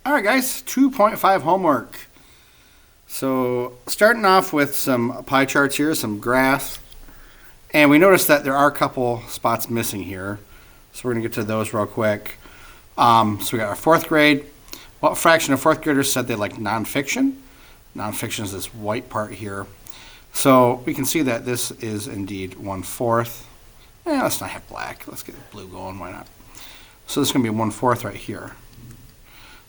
All right, guys, 2.5 homework. So starting off with some pie charts here, some graphs. And we noticed that there are a couple spots missing here. So we're going to get to those real quick. So we got our fourth grade. What fraction of fourth graders said they like nonfiction? Nonfiction is this white part here. So we can see that this is indeed 1/4. Let's not have black. Let's get blue going. Why not? So this is going to be 1/4 right here.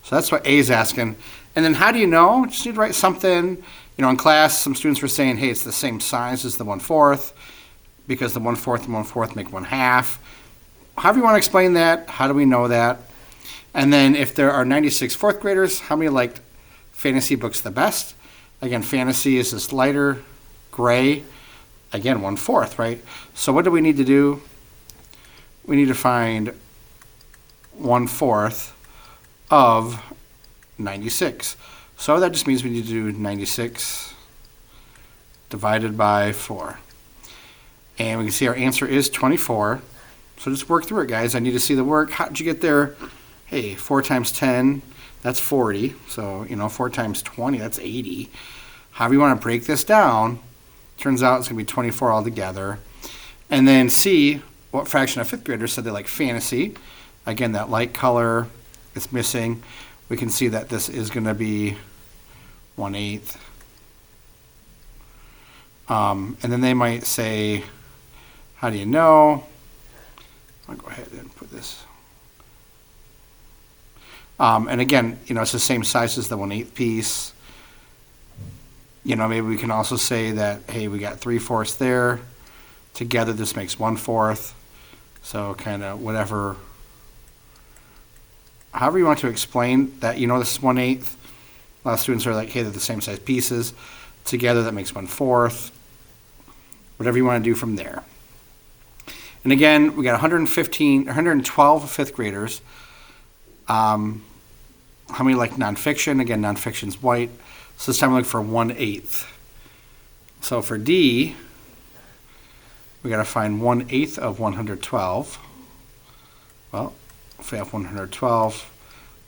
So that's what A is asking. And then how do you know? Just need to write something. In class, some students were saying, hey, it's the same size as the 1/4 because the 1/4 and 1/4 make 1/2. However you want to explain that, how do we know that? And then if there are 96 fourth graders, how many liked fantasy books the best? Again, fantasy is this lighter gray. Again, 1/4, right? So what do we need to do? We need to find 1/4 of 96. So that just means we need to do 96 divided by 4. And we can see our answer is 24. So just work through it, guys. I need to see the work. How did you get there? Hey, 4 times 10, that's 40. So, 4 times 20, that's 80. However you want to break this down, turns out it's going to be 24 altogether. And then C, what fraction of fifth graders said they like fantasy? Again, that light color is missing. We can see that this is going to be 1/8. And then they might say, how do you know? I'll go ahead and put this. And again, it's the same size as the 1/8 piece. Maybe we can also say that, hey, we got 3/4 there. Together, this makes 1/4. So kind of whatever, however you want to explain that, this is 1/8. A lot of students are like, hey, they're the same size pieces. Together, that makes 1/4. Whatever you want to do from there. And again, we got 112 fifth graders. How many like nonfiction? Again, nonfiction's white. So this time we look for 1/8. So for D, we got to find 1/8 of 112. Well, if we have 112,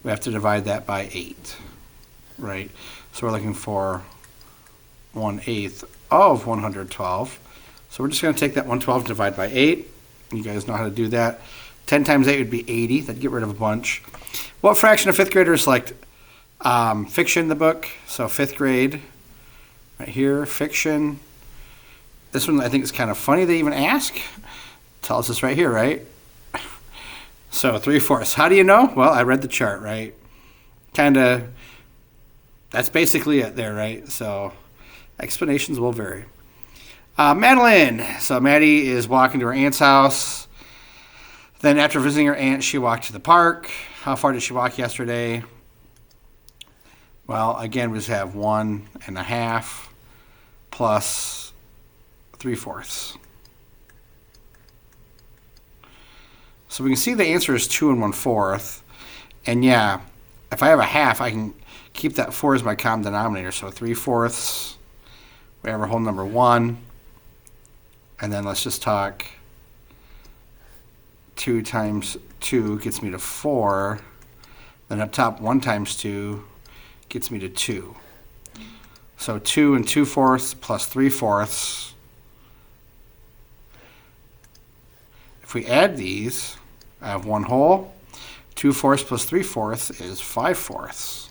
we have to divide that by 8, right? So we're looking for 1/8 of 112. So we're just going to take that 112 divide by 8. You guys know how to do that. 10 times 8 would be 80. That'd get rid of a bunch. What fraction of fifth graders liked fiction, the book? So fifth grade, right here, fiction. This one I think is kind of funny they even ask. Tells us right here, right? So 3/4. How do you know? Well, I read the chart, right? That's basically it there, right? So explanations will vary. Madeline. So Maddie is walking to her aunt's house. Then after visiting her aunt, she walked to the park. How far did she walk yesterday? Well, again, we just have 1.5 plus 3/4. So we can see the answer is 2 1/4. And yeah, if I have a half, I can keep that 4 as my common denominator. So 3/4, we have our whole number 1. And then let's just talk 2 times 2 gets me to 4. Then up top, 1 times 2 gets me to 2. So 2 2/4 plus 3/4. If we add these, I have 1 whole. 2/4 plus 3/4 is 5/4.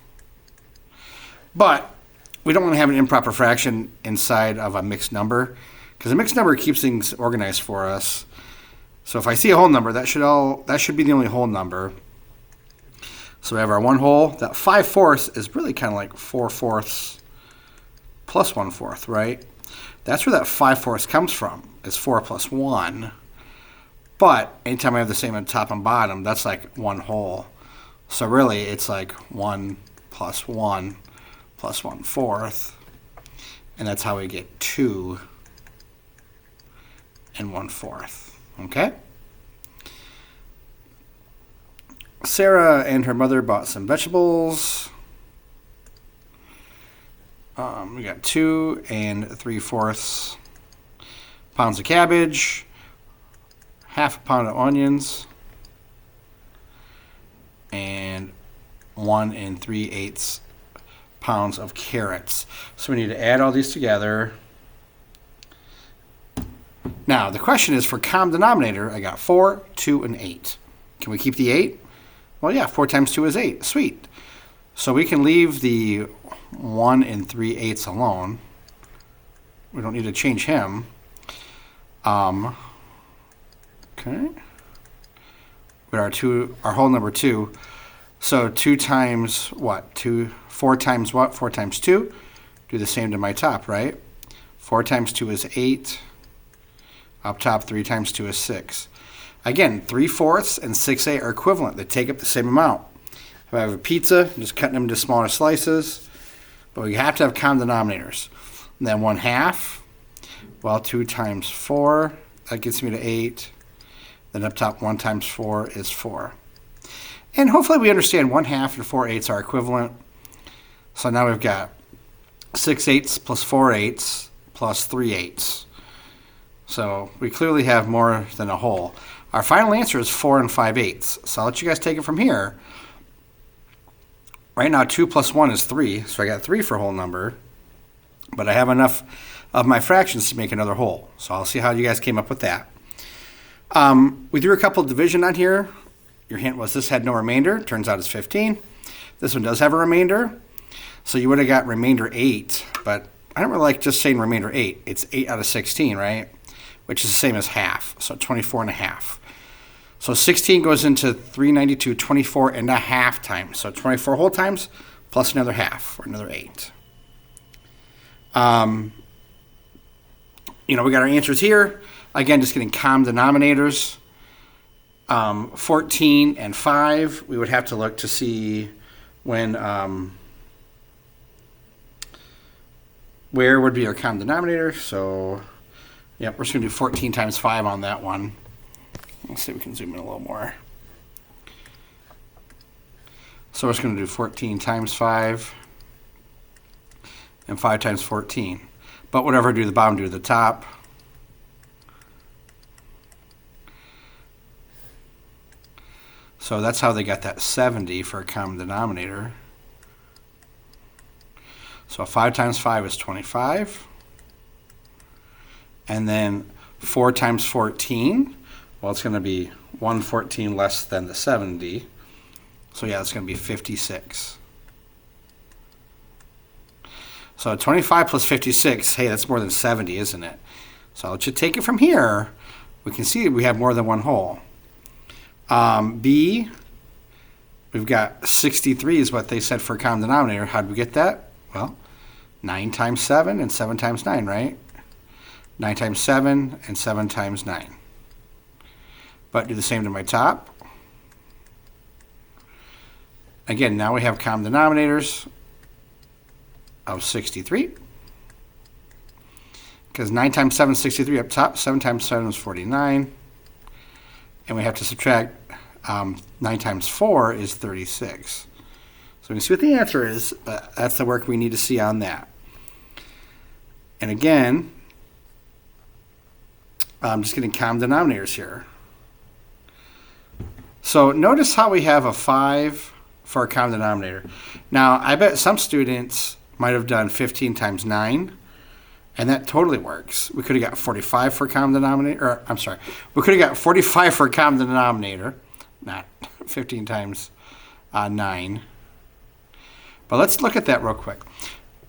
But we don't want to have an improper fraction inside of a mixed number, because a mixed number keeps things organized for us. So if I see a whole number, that should be the only whole number. So we have our 1 whole. That 5/4 is really kind of like 4/4 plus 1/4, right? That's where that 5/4 comes from, is 4 plus 1. But anytime I have the same on top and bottom, that's like 1 whole. So really, it's like 1 plus 1 plus 1/4. And that's how we get 2 1/4. Okay? Sarah and her mother bought some vegetables. We got 2 3/4 pounds of cabbage, half a pound of onions, and 1 3/8 pounds of carrots. So we need to add all these together. Now, the question is for common denominator, I got 4, 2, and 8. Can we keep the 8? Well, yeah, 4 times 2 is 8. Sweet. So we can leave the 1 3/8 alone. We don't need to change him. Okay. With our whole number 2. So 2 times what? 4 times what? 4 times 2. Do the same to my top, right? 4 times 2 is 8. Up top, 3 times 2 is 6. Again, 3/4 and 6/8 are equivalent. They take up the same amount. If I have a pizza, I'm just cutting them into smaller slices. But we have to have common denominators. And then 1/2. Well, 2 times 4. That gets me to 8. Then up top, 1 times 4 is 4. And hopefully we understand 1/2 and 4/8 are equivalent. So now we've got 6/8 plus 4/8 plus 3/8. So we clearly have more than a whole. Our final answer is 4 5/8. So I'll let you guys take it from here. Right now, 2 plus 1 is 3. So I got 3 for a whole number. But I have enough of my fractions to make another whole. So I'll see how you guys came up with that. We threw a couple of division on here. Your hint was this had no remainder. Turns out it's 15. This one does have a remainder. So you would have got remainder 8. But I don't really like just saying remainder 8. It's 8 out of 16, right? Which is the same as half. So 24 1/2. So 16 goes into 392 24 1/2 times. So 24 whole times plus another half, or another 8. We got our answers here. Again, just getting common denominators. 14 and 5, we would have to look to see when, where would be our common denominator. So, yep, we're just going to do 14 times 5 on that one. Let's see if we can zoom in a little more. So we're just going to do 14 times 5 and 5 times 14. But whatever I do the bottom, do the top. So that's how they got that 70 for a common denominator. So 5 times 5 is 25. And then 4 times 14, well, it's going to be 114 less than the 70. So yeah, it's going to be 56. So 25 plus 56, hey, that's more than 70, isn't it? So I'll let you take it from here. We can see we have more than one whole. B, we've got 63 is what they said for a common denominator. How did we get that? Well, 9 times 7 and 7 times 9, right? 9 times 7 and 7 times 9. But do the same to my top. Again, now we have common denominators of 63. Because 9 times 7 is 63 up top. 7 times 7 is 49. And we have to subtract 9 times 4 is 36. So we can see what the answer is, but that's the work we need to see on that. And again, I'm just getting common denominators here. So notice how we have a 5 for a common denominator. Now, I bet some students might have done 15 times 9, and that totally works. We could have got 45 for a common denominator, or I'm sorry, we could have got 45 for a common denominator, not 15 times 9. But let's look at that real quick.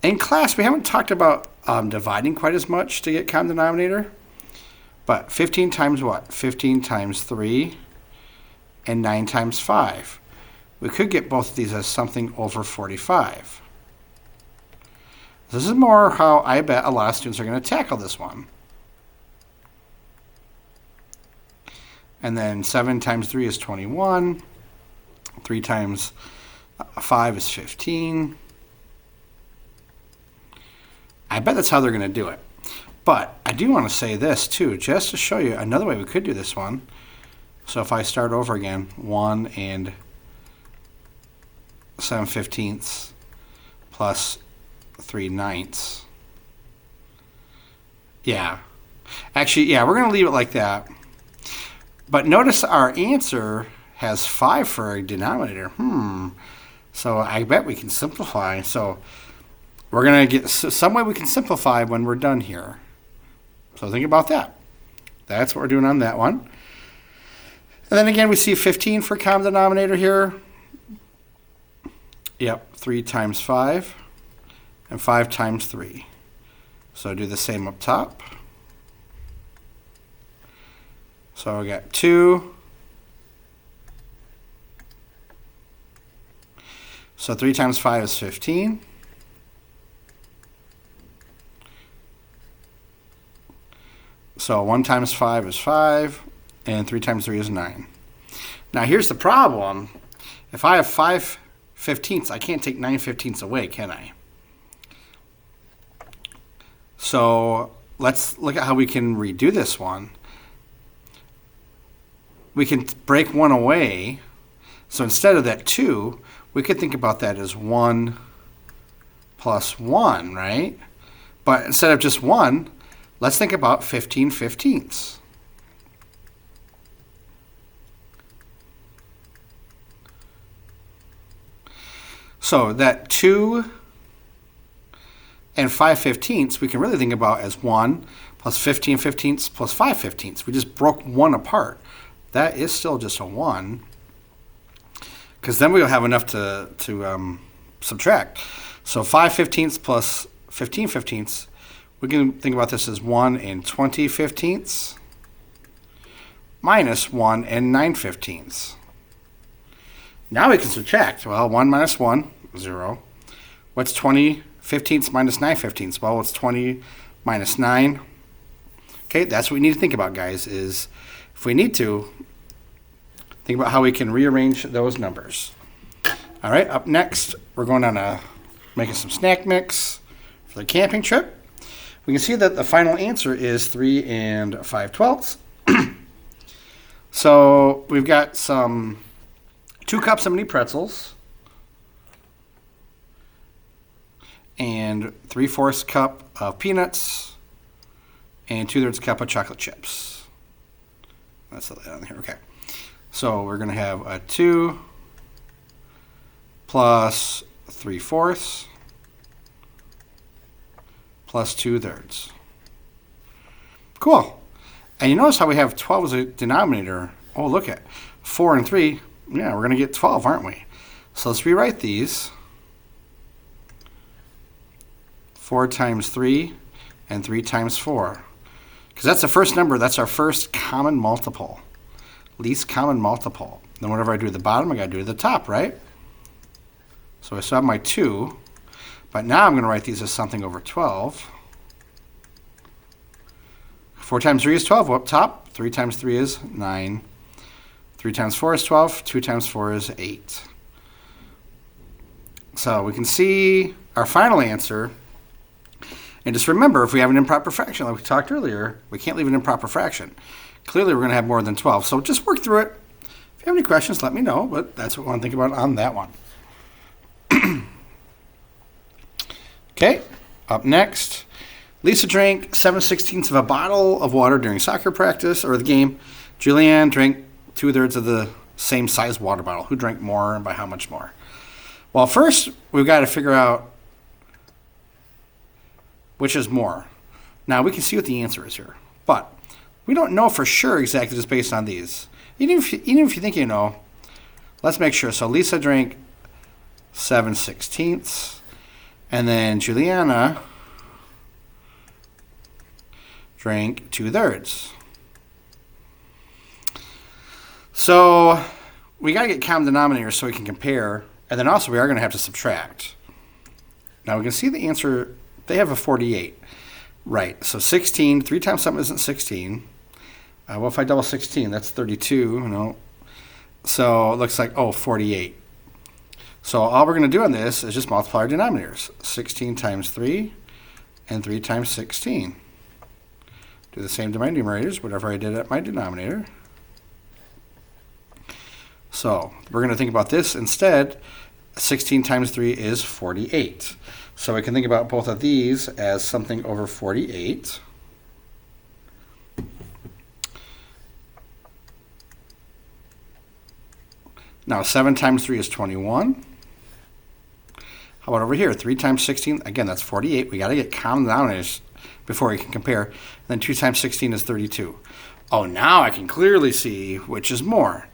In class, we haven't talked about dividing quite as much to get common denominator, but 15 times what? 15 times 3 and 9 times 5. We could get both of these as something over 45. This is more how I bet a lot of students are going to tackle this one. And then 7 times 3 is 21. 3 times 5 is 15. I bet that's how they're going to do it. But I do want to say this too, just to show you another way we could do this one. So if I start over again, 1 and 7/15 plus 3/9. Yeah. Actually, yeah, we're going to leave it like that. But notice our answer has 5 for a denominator. So I bet we can simplify. So we're going to get some way we can simplify when we're done here. So think about that. That's what we're doing on that one. And then again, we see 15 for common denominator here. Yep, 3 times 5 and 5 times 3. So do the same up top. So we got 2. So 3 times 5 is 15. So 1 times 5 is 5, and 3 times 3 is 9. Now here's the problem. If I have 5 fifteenths, I can't take 9 fifteenths away, can I? So let's look at how we can redo this one. We can break 1 away. So instead of that 2, we could think about that as 1 plus 1, right? But instead of just 1, let's think about 15 fifteenths. So that 2 and 5 fifteenths we can really think about as 1 plus 15 fifteenths plus 5 fifteenths. We just broke 1 apart. That is still just a 1, because then we'll have enough to subtract. So 5 fifteenths plus 15 fifteenths, we can think about this as 1 and 20 fifteenths minus 1 and 9 fifteenths. Now we can subtract. Well, 1 minus 1, 0. What's 20 fifteenths minus 9 fifteenths? Well, it's 20 minus 9. Okay, that's what we need to think about, guys, is if we need to, think about how we can rearrange those numbers. All right, up next, we're going on making some snack mix for the camping trip. We can see that the final answer is 3 and 5/12. So we've got 2 cups of mini pretzels and 3/4 cup of peanuts and 2/3 cup of chocolate chips. That's that on here. Okay. So we're going to have a 2 plus 3/4 plus 2/3. Cool. And you notice how we have 12 as a denominator. Oh, look at 4 and 3. Yeah, we're going to get 12, aren't we? So let's rewrite these. 4 times 3 and 3 times 4. Because that's the first number. That's our first common multiple. Least common multiple. Then whatever I do at the bottom, I got to do at the top, right? So I still have my 2. But now I'm going to write these as something over 12. 4 times 3 is 12 up top. 3 times 3 is 9. 3 times 4 is 12. 2 times 4 is 8. So we can see our final answer. And just remember, if we have an improper fraction, like we talked earlier, we can't leave an improper fraction. Clearly, we're going to have more than 12. So just work through it. If you have any questions, let me know. But that's what we want to think about on that one. Okay, up next. Lisa drank 7/16 of a bottle of water during soccer practice or the game. Julianne drank 2/3 of the same size water bottle. Who drank more and by how much more? Well, first, we've got to figure out which is more. Now, we can see what the answer is here. But we don't know for sure exactly just based on these. Even if you think you know, let's make sure. So Lisa drank 7/16. And then Juliana drank 2/3. So we got to get common denominators so we can compare. And then also we are going to have to subtract. Now we can see the answer. They have a 48. Right. So 16. 3 times something isn't 16. Well, if I double 16, that's 32. No. So it looks like, 48. So all we're going to do on this is just multiply our denominators. 16 times 3 and 3 times 16. Do the same to my numerators, whatever I did at my denominator. So we're going to think about this instead. 16 times 3 is 48. So we can think about both of these as something over 48. Now 7 times 3 is 21. How about over here? 3 times 16, again, that's 48. We got to get common denominators before we can compare. And then 2 times 16 is 32. Oh, now I can clearly see which is more.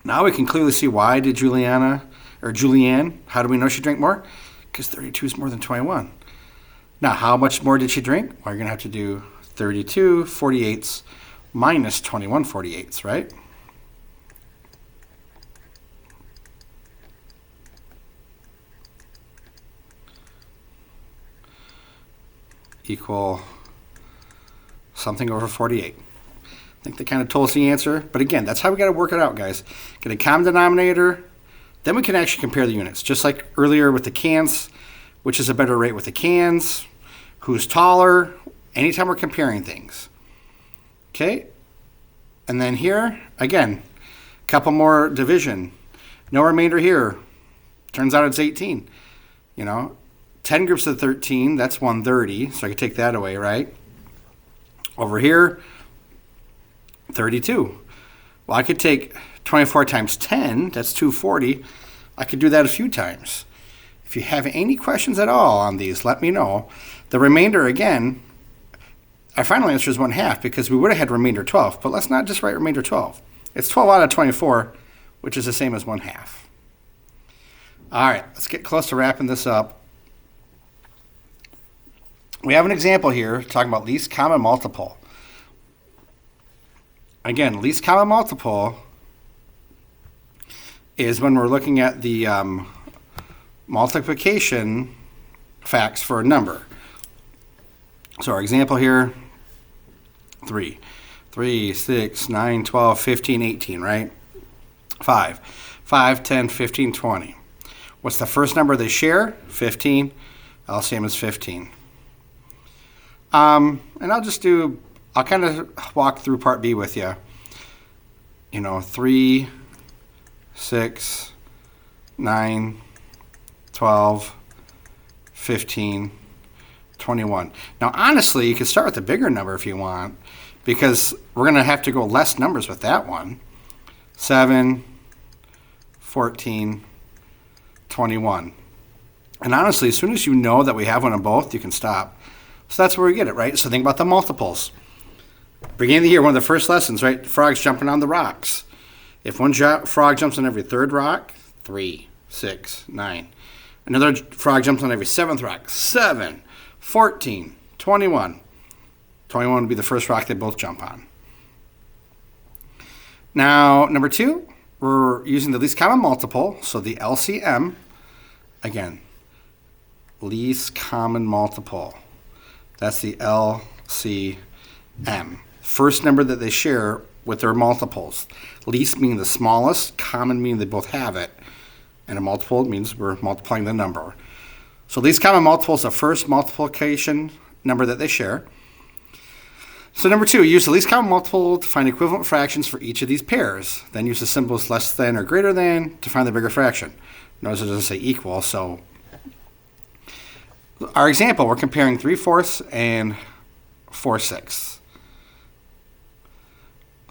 Now we can clearly see why did Julianne, how do we know she drank more? Because 32 is more than 21. Now, how much more did she drink? Well, you're going to have to do 32 48ths minus 21 48ths, right? Equal something over 48. I think they kind of told us the answer. But again, that's how we got to work it out, guys. Get a common denominator. Then we can actually compare the units. Just like earlier with the cans, which is a better rate with the cans, who's taller, anytime we're comparing things. Okay? And then here, again, a couple more division. No remainder here. Turns out it's 18. 10 groups of 13, that's 130, so I could take that away, right? Over here, 32. Well, I could take 24 times 10, that's 240. I could do that a few times. If you have any questions at all on these, let me know. The remainder, again, our final answer is 1/2 because we would have had remainder 12, but let's not just write remainder 12. It's 12 out of 24, which is the same as 1/2. All right, let's get close to wrapping this up. We have an example here talking about least common multiple. Again, least common multiple is when we're looking at the multiplication facts for a number. So our example here, 3. 3, 6, 9, 12, 15, 18, right? 5. 5, 10, 15, 20. What's the first number they share? 15. LCM is 15. And I'll kind of walk through part B with you. 3, 6, 9, 12, 15, 21. Now, honestly, you could start with a bigger number if you want, because we're going to have to go less numbers with that one. 7, 14, 21. And honestly, as soon as you know that we have one of both, you can stop. So that's where we get it, right? So think about the multiples. Beginning of the year, one of the first lessons, right? Frogs jumping on the rocks. If one frog jumps on every third rock, 3, 6, 9. Another frog jumps on every seventh rock, 7, 14, 21. 21 would be the first rock they both jump on. Now, number 2, we're using the least common multiple, so the LCM. Again, least common multiple. That's the LCM. First number that they share with their multiples. Least meaning the smallest, common meaning they both have it, and a multiple means we're multiplying the number. So least common multiple is the first multiplication number that they share. So number 2, use the least common multiple to find equivalent fractions for each of these pairs. Then use the symbols less than or greater than to find the bigger fraction. Notice it doesn't say equal, so our example, we're comparing 3/4 and 4/6.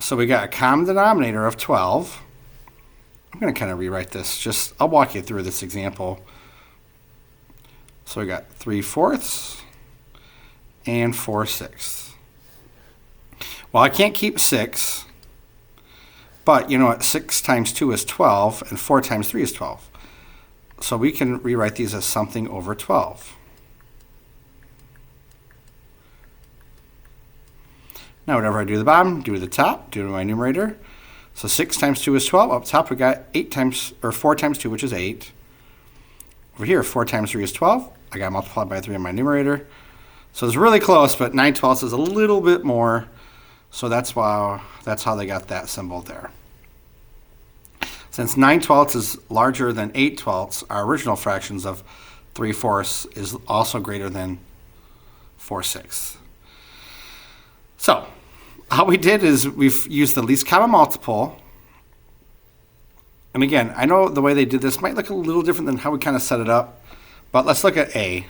So we got a common denominator of 12. I'm going to kind of rewrite this. I'll walk you through this example. So we got 3/4 and 4/6. Well, I can't keep 6, but you know what? 6 times 2 is 12, and 4 times 3 is 12. So we can rewrite these as something over 12. Now, whatever I do to the bottom, do to the top, do to my numerator. So 6 times 2 is 12. Up top, we got 4 times 2, which is 8. Over here, 4 times 3 is 12. I got multiplied by 3 in my numerator. So it's really close, but 9/12 is a little bit more. So that's how they got that symbol there. Since 9/12 is larger than 8/12, our original fractions of 3/4 is also greater than 4/6. So how we did is we've used the least common multiple. And again, I know the way they did this might look a little different than how we kind of set it up, but let's look at A.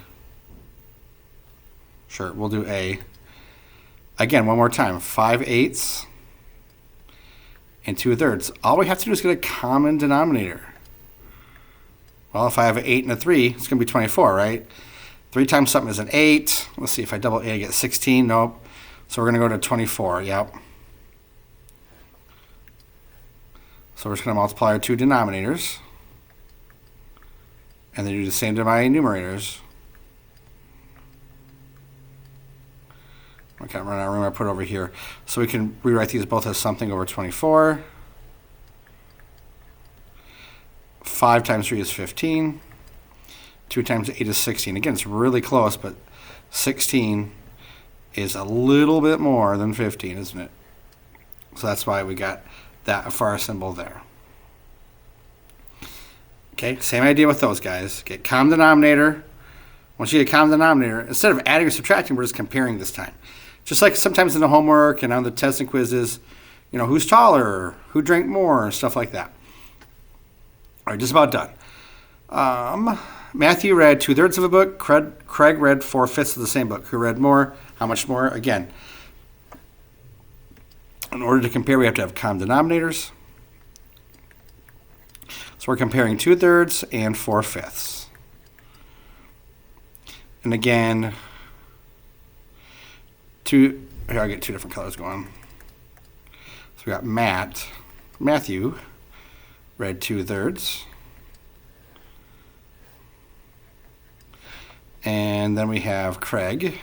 Sure, we'll do A. Again, one more time, 5/8 and 2/3. All we have to do is get a common denominator. Well, if I have an 8 and a 3, it's going to be 24, right? 3 times something is an 8. Let's see, if I double 8, I get 16. Nope. So we're going to go to 24. Yep. So we're just going to multiply our two denominators. And then do the same to my numerators. I can't run out of room. I put it over here. So we can rewrite these both as something over 24. 5 times 3 is 15. 2 times 8 is 16. Again, it's really close, but 16 is a little bit more than 15, isn't it? So that's why we got that for our symbol there. Okay, same idea with those guys. Get common denominator. Once you get common denominator, instead of adding or subtracting, we're just comparing this time. Just like sometimes in the homework and on the tests and quizzes, you know, who's taller, who drank more, stuff like that. All right, just about done. Matthew read 2/3 of a book. Craig read 4/5 of the same book. Who read more? How much more? Again, in order to compare, we have to have common denominators. So we're comparing 2/3 and 4/5. And again, here I get 2 different colors going. So we got Matthew read 2/3. And then we have Craig.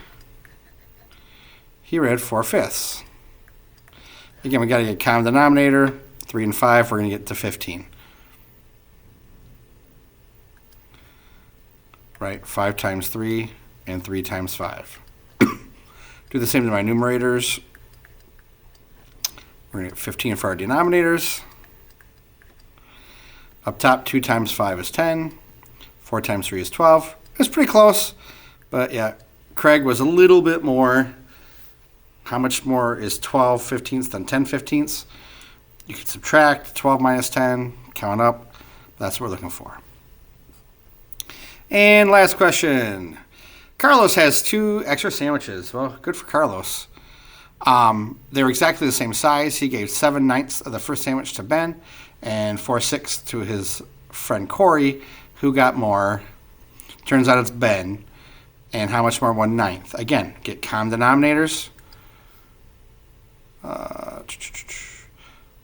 He read 4/5. Again, we got to get common denominator. 3 and 5, we're going to get to 15. Right, 5 times 3 and 3 times 5. Do the same to my numerators. We're going to get 15 for our denominators. Up top, 2 times 5 is 10. 4 times 3 is 12. It's pretty close, but yeah, Craig was a little bit more. How much more is 12 fifteenths than 10 fifteenths? You can subtract 12 minus 10, count up. That's what we're looking for. And last question. Carlos has 2 extra sandwiches. Well, good for Carlos. They were exactly the same size. He gave 7/9 of the first sandwich to Ben and 4/6 to his friend Corey, who got more. Turns out it's Ben. And how much more? 1/9. Again, get common denominators.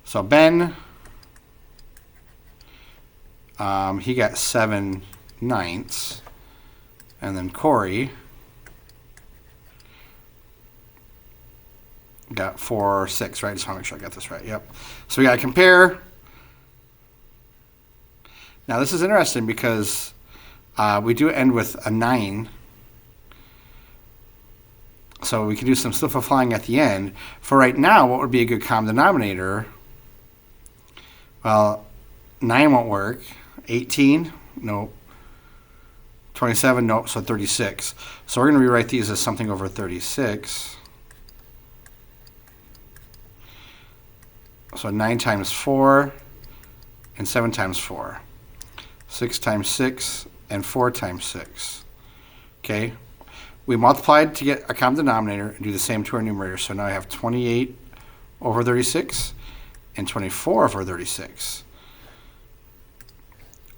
So Ben, he got 7/9. And then Corey got 4/6, right? Just want to make sure I got this right. Yep. So we got to compare. Now this is interesting because we do end with a 9. So we can do some simplifying at the end. For right now, what would be a good common denominator? Well, 9 won't work. 18? Nope. 27? Nope. So 36. So we're going to rewrite these as something over 36. So 9 times 4 and 7 times 4. 6 times 6 and 4 times 6. Okay. We multiplied to get a common denominator and do the same to our numerator. So now I have 28 over 36 and 24 over 36.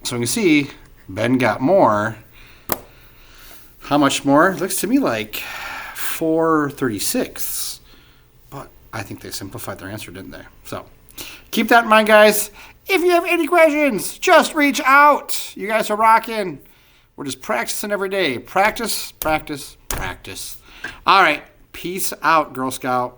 So we can see Ben got more. How much more? It looks to me like 4/36. But I think they simplified their answer, didn't they? So keep that in mind, guys. If you have any questions, just reach out. You guys are rocking. We're just practicing every day. Practice, practice, practice. All right. Peace out, Girl Scout.